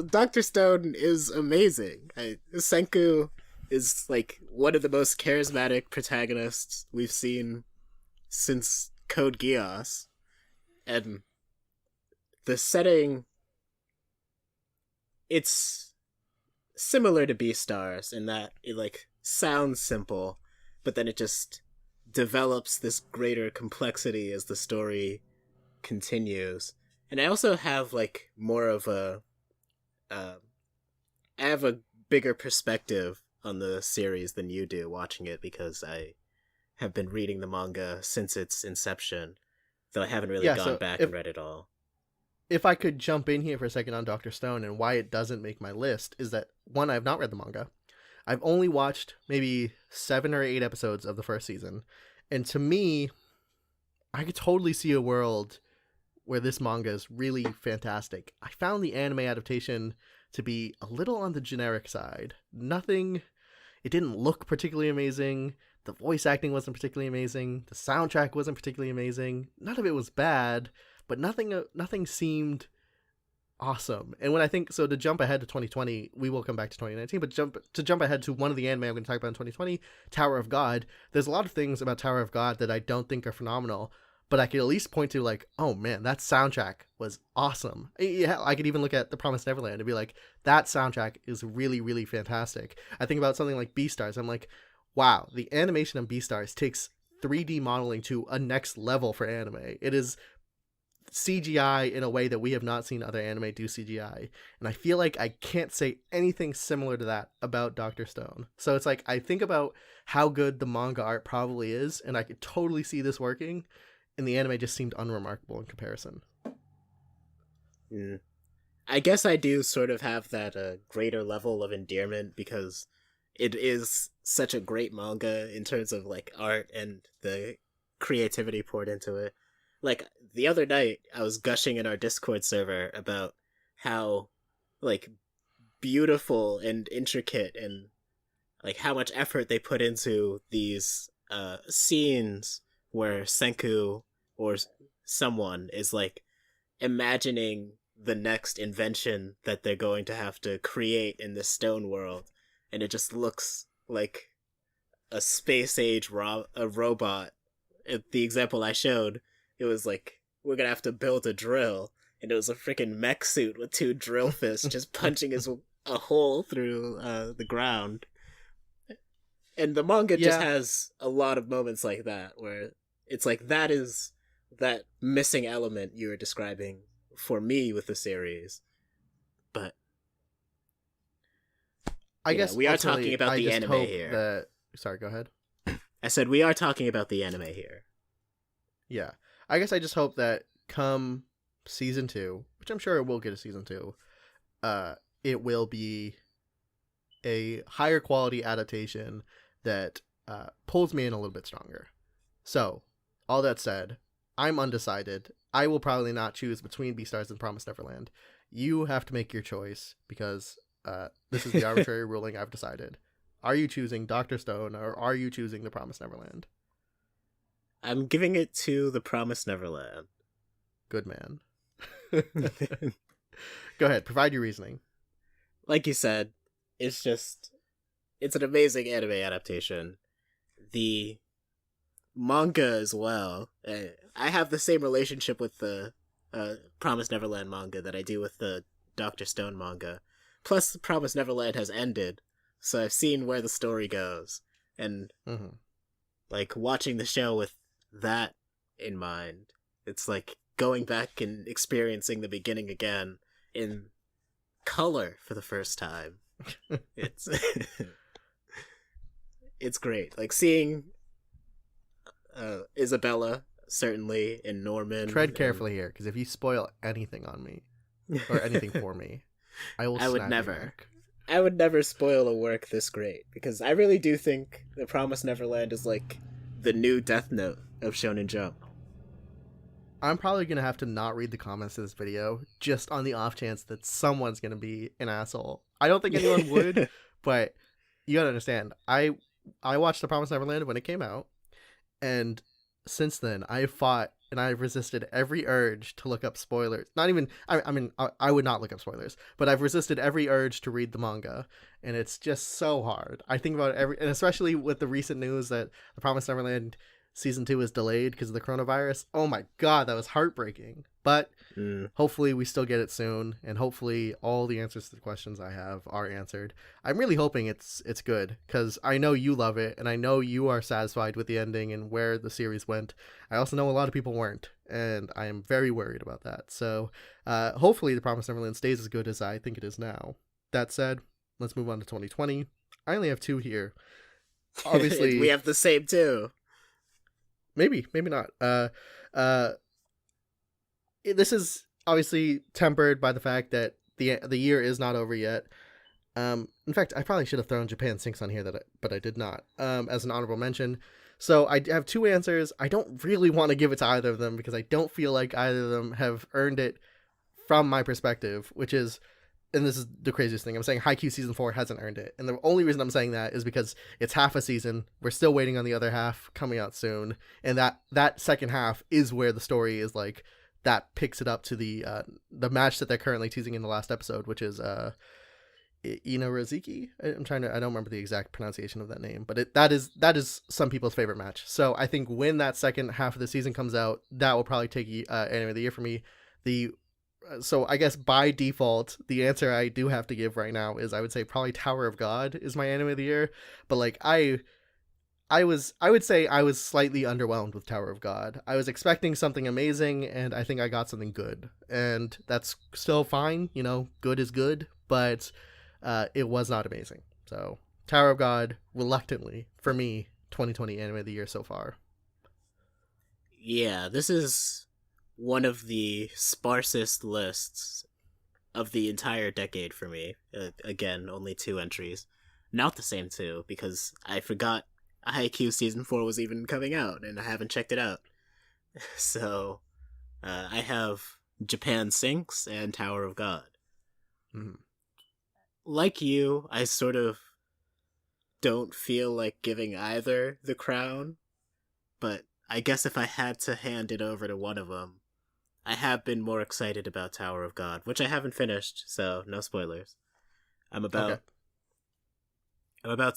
Dr. Stone is amazing. Senku is like one of the most charismatic protagonists we've seen since Code Geass, and the setting, it's similar to Beastars in that it like sounds simple, but then it just develops this greater complexity as the story continues. And I also have like more of I have a bigger perspective on the series than you do watching it, because I have been reading the manga since its inception, though I haven't really gone back and read it all. If I could jump in here for a second on Dr. Stone and why it doesn't make my list, is that, one, I've not read the manga. I've only watched maybe 7 or 8 episodes of the first season, and to me, I could totally see a world where this manga is really fantastic. I found the anime adaptation to be a little on the generic side. It didn't look particularly amazing. The voice acting wasn't particularly amazing. The soundtrack wasn't particularly amazing. None of it was bad, but nothing seemed awesome. And when I think, so to jump ahead to 2020, we will come back to 2019, but to jump ahead to one of the anime I'm going to talk about in 2020, Tower of God, there's a lot of things about Tower of God that I don't think are phenomenal, but I could at least point to, like, oh man, that soundtrack was awesome. Yeah, I could even look at The Promised Neverland and be like, that soundtrack is really, really fantastic. I think about something like Beastars. I'm like, wow, the animation of Beastars takes 3D modeling to a next level for anime. It is CGI in a way that we have not seen other anime do CGI. And I feel like I can't say anything similar to that about Dr. Stone. So it's like, I think about how good the manga art probably is, and I could totally see this working, and the anime just seemed unremarkable in comparison. I guess I do sort of have that greater level of endearment because it is such a great manga in terms of like art and the creativity poured into it. Like the other night, I was gushing in our Discord server about how like beautiful and intricate and like how much effort they put into these scenes where Senku or someone is like imagining the next invention that they're going to have to create in this stone world, and it just looks like a space age a robot. The example I showed, it was like, we're gonna have to build a drill, and it was a freaking mech suit with 2 drill fists just punching a hole through the ground. And the manga just has a lot of moments like that, where it's like, that is that missing element you were describing for me with the series. But I guess we are talking about the anime here. Sorry, go ahead. I said we are talking about the anime here. Yeah. I guess I just hope that come season 2, which I'm sure it will get a season 2, it will be a higher quality adaptation that pulls me in a little bit stronger. So, all that said, I'm undecided. I will probably not choose between Beastars and Promised Neverland. You have to make your choice because this is the arbitrary ruling I've decided. Are you choosing Dr. Stone or are you choosing The Promised Neverland? I'm giving it to The Promised Neverland. Good man. Go ahead, provide your reasoning. Like you said, it's an amazing anime adaptation. The manga as well. I have the same relationship with the Promised Neverland manga that I do with the Dr. Stone manga. Plus, Promised Neverland has ended, so I've seen where the story goes. And, like, watching the show with that in mind, it's like going back and experiencing the beginning again in color for the first time. It's it's great. Like, seeing Isabella, certainly, in Norman. Tread carefully here, because if you spoil anything on me, or anything for me, I will snap your neck. I would never spoil a work this great, because I really do think The Promised Neverland is like the new Death Note of Shonen Jump. I'm probably going to have to not read the comments to this video, just on the off chance that someone's going to be an asshole. I don't think anyone would, but you got to understand, I watched The Promised Neverland when it came out, and since then, I've fought and I've resisted every urge to look up spoilers. Not even, I mean, I would not look up spoilers, but I've resisted every urge to read the manga, and it's just so hard. I think about and especially with the recent news that The Promised Neverland Season 2 is delayed because of the coronavirus. Oh my god, that was heartbreaking. But hopefully we still get it soon, and hopefully all the answers to the questions I have are answered. I'm really hoping it's good, because I know you love it, and I know you are satisfied with the ending and where the series went. I also know a lot of people weren't, and I am very worried about that. So hopefully The Promised Neverland stays as good as I think it is now. That said, let's move on to 2020. I only have 2 here. Obviously, we have the same too. Maybe not. This is obviously tempered by the fact that the year is not over yet. In fact, I probably should have thrown Japan Sinks on here, but I did not, as an honorable mention. So I have 2 answers. I don't really want to give it to either of them because I don't feel like either of them have earned it from my perspective, which is, and this is the craziest thing, I'm saying Haikyuu Season 4 hasn't earned it. And the only reason I'm saying that is because it's half a season. We're still waiting on the other half coming out soon. And that second half is where the story is like, that picks it up to the match that they're currently teasing in the last episode, which is Inoraziki. I don't remember the exact pronunciation of that name, but that is some people's favorite match. So I think when that second half of the season comes out, that will probably take anime of the year for me. So I guess by default, the answer I do have to give right now is I would say probably Tower of God is my anime of the year. But like I would say I was slightly underwhelmed with Tower of God. I was expecting something amazing, and I think I got something good, and that's still fine. You know, good is good, but it was not amazing. So Tower of God, reluctantly for me, 2020 anime of the year so far. Yeah, this is one of the sparsest lists of the entire decade for me. Again, only 2 entries. Not the same 2, because I forgot Haikyuu Season 4 was even coming out, and I haven't checked it out. So, I have Japan Sinks and Tower of God. Like you, I sort of don't feel like giving either the crown, but I guess if I had to hand it over to one of them, I have been more excited about Tower of God, which I haven't finished, so no spoilers. I'm about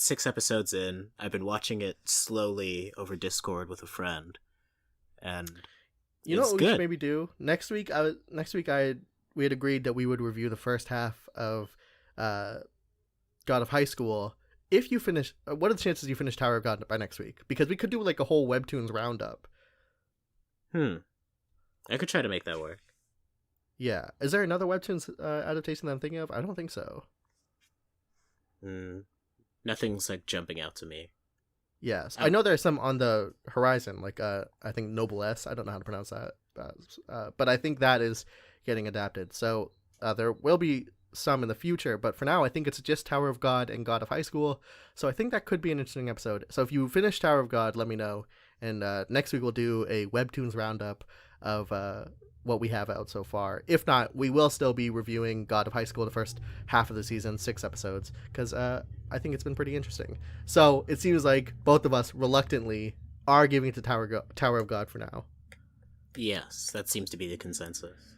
6 episodes in. I've been watching it slowly over Discord with a friend, and you know what we should maybe do next week? We had agreed that we would review the first half of God of High School. If you finish, what are the chances you finish Tower of God by next week? Because we could do like a whole Webtoons roundup. I could try to make that work. Yeah. Is there another Webtoons adaptation that I'm thinking of? I don't think so. Nothing's like jumping out to me. Yes, I Oh, know there's some on the horizon, like I think Noble S. I don't know how to pronounce that, but I think that is getting adapted. So there will be some in the future, but for now, I think it's just Tower of God and God of High School. So I think that could be an interesting episode. So if you finish Tower of God, let me know, and next week we'll do a Webtoons roundup of what we have out so far. If not, we will still be reviewing God of High School, the first half of the season, 6 episodes, because I think it's been pretty interesting. So it seems like both of us reluctantly are giving it to Tower of God for now. yes, that seems to be the consensus.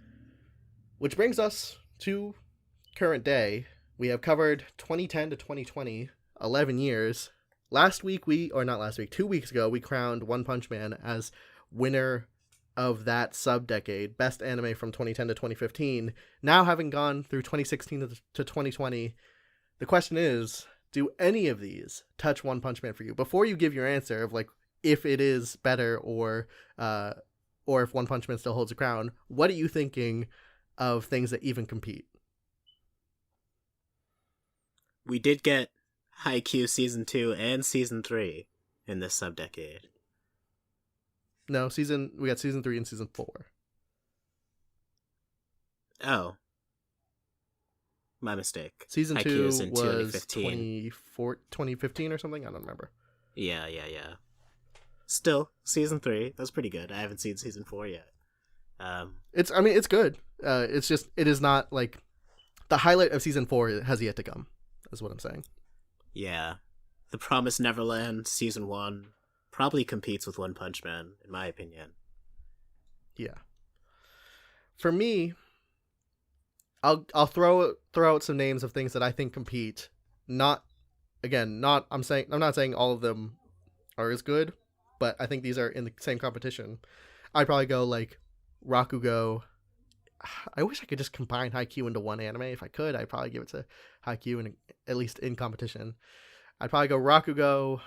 Which brings us to current day. We have covered 2010 to 2020, 11 years. Last week, 2 weeks ago, we crowned One Punch Man as winner of that sub-decade, best anime from 2010 to 2015. Now, having gone through 2016 to 2020, the question is, do any of these touch One Punch Man for you? Before you give your answer of like if it is better or if One Punch Man still holds a crown, what are you thinking of things that even compete? We did get Haikyuu Season 2 and Season 3 in this sub-decade. No, we got season 3 and season 4. Oh. My mistake. Season Haikyuu 2 is in was 2015. 2015 or something? I don't remember. Yeah. Still, Season 3, that's pretty good. I haven't seen Season 4 yet. It's good. It's just, it is not like, the highlight of season 4 has yet to come, is what I'm saying. Yeah. The Promised Neverland, Season 1, probably competes with One Punch Man, in my opinion. Yeah. For me, I'll throw out some names of things that I think compete. I'm not saying all of them are as good, but I think these are in the same competition. I'd probably go like Rakugo. I wish I could just combine Haikyuu into one anime. If I could, I'd probably give it to Haikyuu, at least in competition. I'd probably go Rakugo.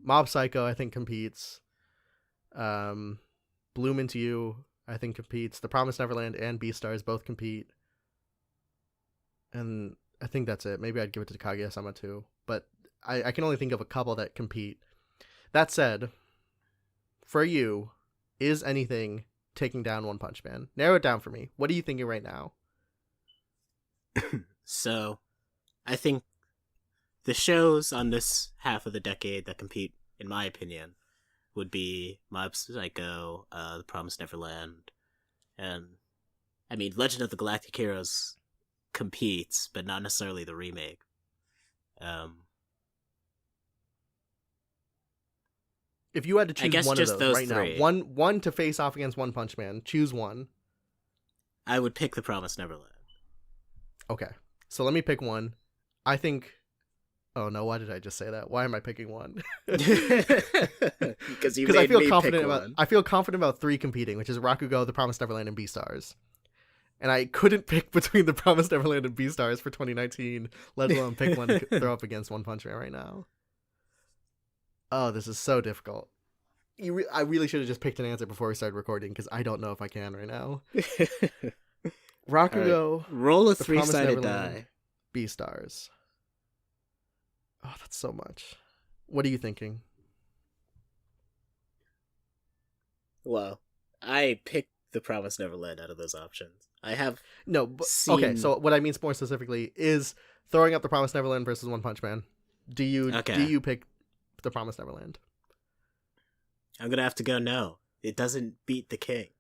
Mob Psycho, I think, competes. Bloom Into You, I think, competes. The Promised Neverland and Beastars both compete. And I think that's it. Maybe I'd give it to Kaguya-sama too. But I can only think of a couple that compete. That said, for you, is anything taking down One Punch Man? Narrow it down for me. What are you thinking right now? So, I think the shows on this half of the decade that compete, in my opinion, would be Mob Psycho, The Promised Neverland, and, I mean, Legend of the Galactic Heroes competes, but not necessarily the remake. If you had to choose one of those right three. now, one to face off against One Punch Man, choose one. I would pick The Promised Neverland. Okay, so let me pick one. I think... Oh no, why did I just say that? Why am I picking one? Because I feel confident about 3 competing, which is Rakugo, The Promised Neverland, and Beastars. And I couldn't pick between The Promised Neverland and Beastars for 2019, let alone pick one to throw up against One Punch Man right now. Oh, this is so difficult. I really should have just picked an answer before we started recording, because I don't know if I can right now. Rakugo, right. Roll a The Promised 3-sided Neverland, die. Beastars. Oh, that's so much. What are you thinking? Well, I picked The Promised Neverland out of those options. I have Okay, so what I mean more specifically is throwing up The Promised Neverland versus One Punch Man. Do you pick The Promised Neverland? I'm gonna have to go no. It doesn't beat the king.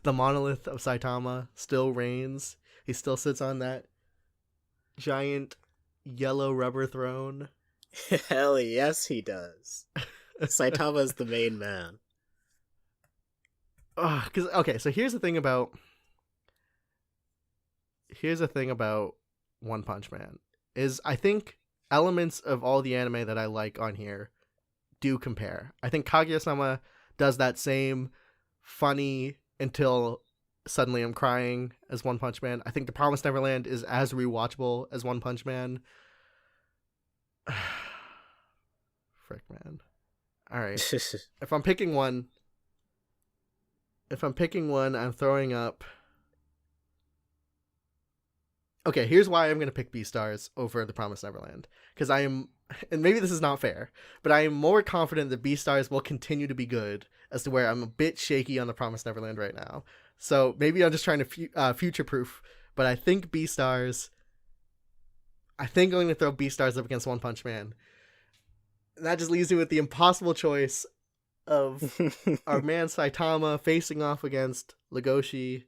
The monolith of Saitama still reigns. He still sits on that giant yellow rubber throne. Hell yes, he does. Saitama's the main man. So here's the thing about One Punch Man is I think elements of all the anime that I like on here do compare. I think Kaguya-sama does that same funny until suddenly I'm crying as One Punch Man. I think The Promised Neverland is as rewatchable as One Punch Man. Frick, man. All right. If I'm picking one, I'm throwing up. Okay, here's why I'm going to pick Beastars over The Promised Neverland. Because I am and maybe this is not fair, but I am more confident that Beastars will continue to be good as to where I'm a bit shaky on The Promised Neverland right now. So maybe I'm just trying to future-proof, but I think Beastars... I think I'm going to throw Beastars up against One Punch Man. And that just leaves me with the impossible choice of our man Saitama facing off against Legoshi.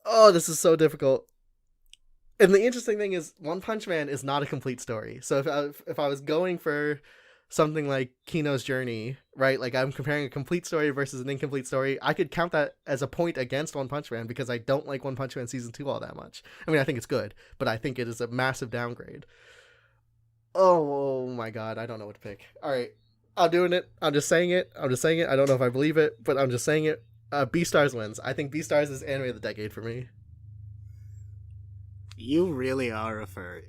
Oh, this is so difficult. And the interesting thing is, One Punch Man is not a complete story. So if I was going for something like Kino's Journey, right, like I'm comparing a complete story versus an incomplete story, I could count that as a point against One Punch Man because I don't like One Punch Man Season 2 all that much. I mean, I think it's good, but I think it is a massive downgrade. Oh my god, I don't know what to pick. All right, I'm doing it. I'm just saying it. I don't know if I believe it, but I'm just saying it. Beastars wins. I think Beastars is anime of the decade for me. You really are a furry.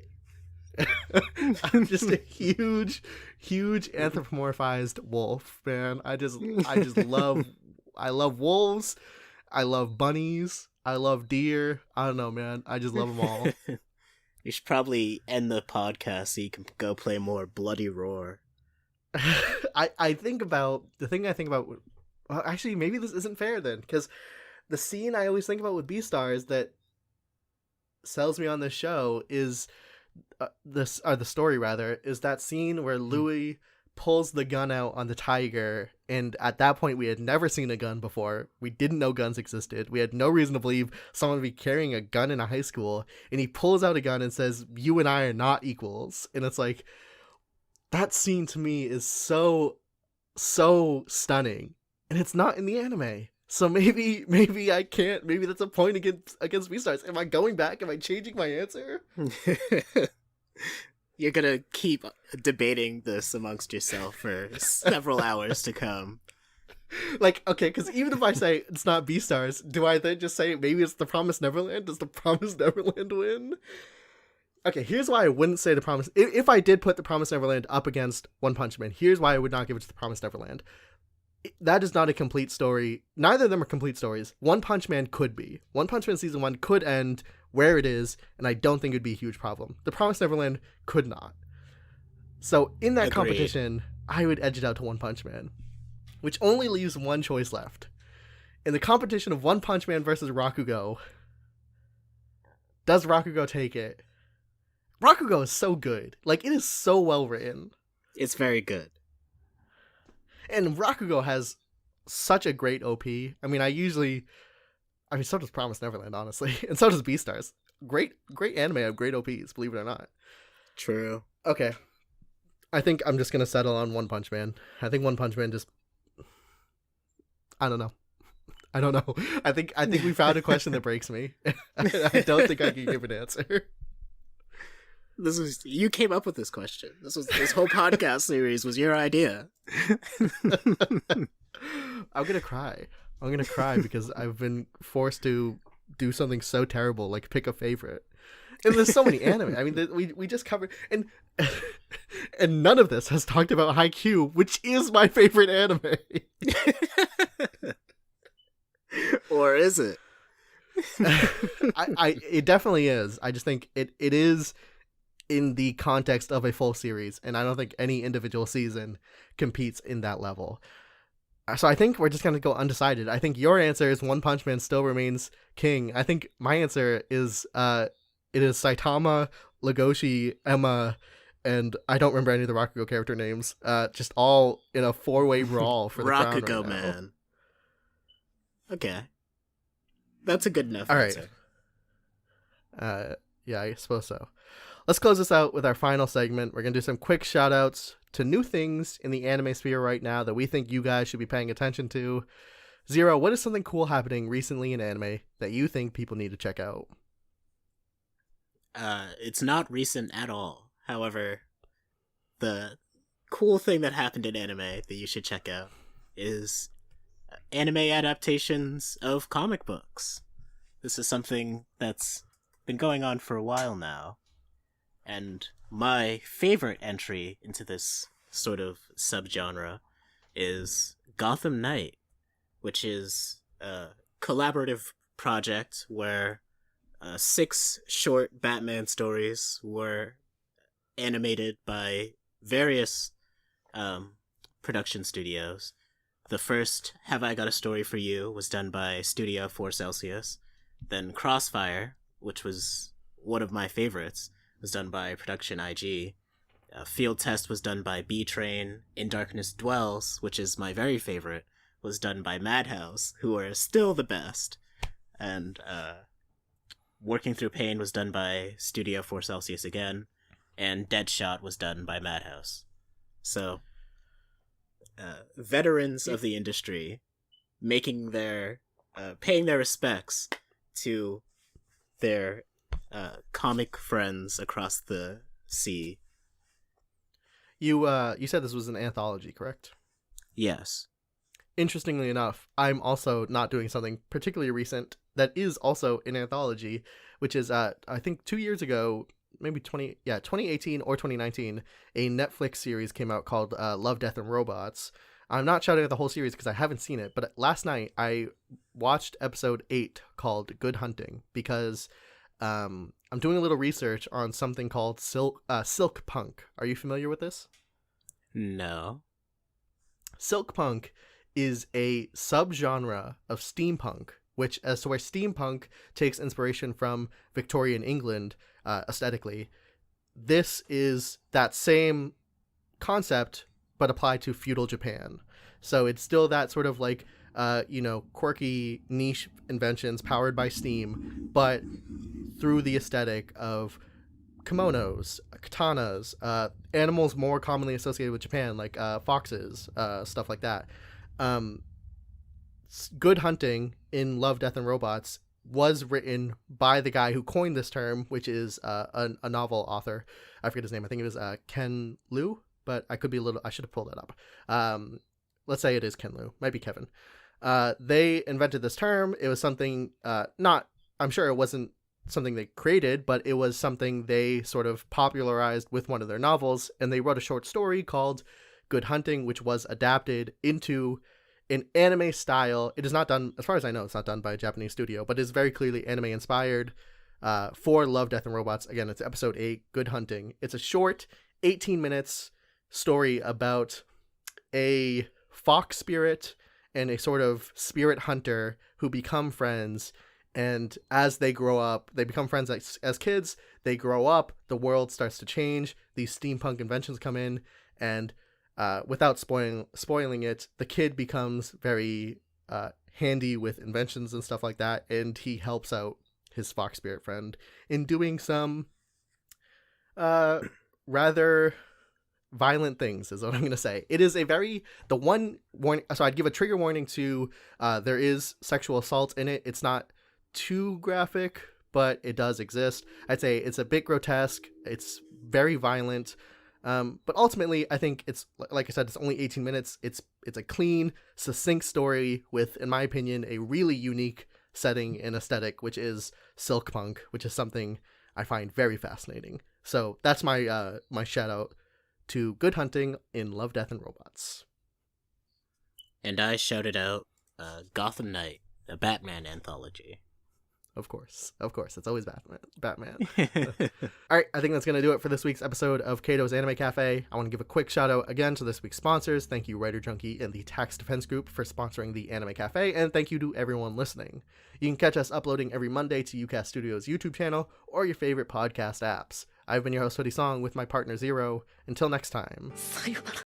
I'm just a huge anthropomorphized wolf, man. I just love wolves. I love bunnies. I love deer. I don't know, man. I just love them all. You should probably end the podcast so you can go play more Bloody Roar. I think about well, actually, maybe this isn't fair then, because the scene I always think about with Beastars that sells me on this show is the story rather is that scene where Louis pulls the gun out on the tiger, and at that point we had never seen a gun before. We didn't know guns existed. We had no reason to believe someone would be carrying a gun in a high school, and he pulls out a gun and says, "You and I are not equals." And it's like, that scene to me is so stunning, and it's not in the anime. So maybe I can't. Maybe that's a point against Beastars. Am I going back? Am I changing my answer? You're gonna keep debating this amongst yourself for several hours to come. Like, okay, because even if I say it's not Beastars, do I then just say maybe it's The Promised Neverland? Does The Promised Neverland win? Okay, here's why I wouldn't say The Promised... If I did put The Promised Neverland up against One Punch Man, here's why I would not give it to The Promised Neverland. That is not a complete story. Neither of them are complete stories. One Punch Man could be. One Punch Man Season 1 could end where it is, and I don't think it would be a huge problem. The Promised Neverland could not. So in that competition, I would edge it out to One Punch Man, which only leaves one choice left. In the competition of One Punch Man versus Rakugo, does Rakugo take it? Rakugo is so good. Like, it is so well written. It's very good. And Rakugo has such a great OP. I mean, so does Promised Neverland, honestly. And so does Beastars. Great anime have great OPs, believe it or not. True. Okay. I think I'm just going to settle on One Punch Man. I think One Punch Man just... I don't know. I think we found a question that breaks me. I don't think I can give an answer. You came up with this question. This whole podcast series was your idea. I'm gonna cry because I've been forced to do something so terrible, like pick a favorite. And there's so many anime. I mean, we just covered, and none of this has talked about Haikyuu, which is my favorite anime. Or is it? It definitely is. I just think it is in the context of a full series, and I don't think any individual season competes in that level. So I think we're just going to go undecided. I think your answer is One Punch Man still remains king. I think my answer is it is Saitama, Legoshi, Emma, and I don't remember any of the Rakugo character names. Just all in a 4-way brawl for the crown Rakugo right now. Man. Okay. That's a good enough all answer. Right. Yeah, I suppose so. Let's close this out with our final segment. We're going to do some quick shout-outs to new things in the anime sphere right now that we think you guys should be paying attention to. Zero, what is something cool happening recently in anime that you think people need to check out? It's not recent at all. However, the cool thing that happened in anime that you should check out is anime adaptations of comic books. This is something that's been going on for a while now. And my favorite entry into this sort of subgenre is Gotham Knight, which is a collaborative project where 6 short Batman stories were animated by various production studios. The first, Have I Got a Story for You, was done by Studio 4 Celsius. Then Crossfire, which was one of my favorites, was done by Production IG. Field Test was done by B-Train. In Darkness Dwells, which is my very favorite, was done by Madhouse, who are still the best. And Working Through Pain was done by Studio 4 Celsius again. And Deadshot was done by Madhouse. So, veterans of the industry making their, paying their respects to their comic friends across the sea. You said this was an anthology, correct? Yes. Interestingly enough, I'm also not doing something particularly recent that is also an anthology, which is I think 2 years ago, maybe 2018 or 2019, a Netflix series came out called Love, Death, and Robots. I'm not shouting at the whole series because I haven't seen it, but last night I watched episode 8 called Good Hunting because I'm doing a little research on something called silk punk. Are you familiar with this? No. Silk punk is a subgenre of steampunk, which as to where steampunk takes inspiration from Victorian England aesthetically. This is that same concept, but applied to feudal Japan. So it's still that sort of like, quirky niche inventions powered by steam, but through the aesthetic of kimonos, katanas, animals more commonly associated with Japan, like foxes, stuff like that. Good Hunting in Love, Death, and Robots was written by the guy who coined this term, which is a novel author. I forget his name. I think it was Ken Liu, but I should have pulled that up. Let's say it is Ken Liu. Might be Kevin. They invented this term. It was something I'm sure it wasn't something they created, but it was something they sort of popularized with one of their novels, and they wrote a short story called Good Hunting, which was adapted into an anime style. It is not done, as far as I know, it's not done by a Japanese studio, but is very clearly anime inspired for Love, Death, and Robots. Again, it's episode 8, Good Hunting. It's a short 18 minutes story about a fox spirit and a sort of spirit hunter who become friends. And as they grow up, they become friends as kids. They grow up, the world starts to change. These steampunk inventions come in, and without spoiling it, the kid becomes very handy with inventions and stuff like that, and he helps out his fox spirit friend in doing some rather violent things, is what I'm going to say. It is the one warning, so I'd give a trigger warning to, there is sexual assault in it. It's not too graphic, but it does exist. I'd say it's a bit grotesque. It's very violent. But ultimately, I think it's, like I said, it's only 18 minutes. It's a clean, succinct story with, in my opinion, a really unique setting and aesthetic, which is silk punk, which is something I find very fascinating. So that's my my shout out to Good Hunting in Love, Death, and Robots. And I shouted out Gotham Knight, a Batman anthology. Of course. It's always Batman. All right, I think that's going to do it for this week's episode of Kato's Anime Cafe. I want to give a quick shout out again to this week's sponsors. Thank you, Writer Junkie and the Tax Defense Group for sponsoring the Anime Cafe, and thank you to everyone listening. You can catch us uploading every Monday to UCast Studios' YouTube channel or your favorite podcast apps. I've been your host, Hoodie Song, with my partner Zero. Until next time. さよなら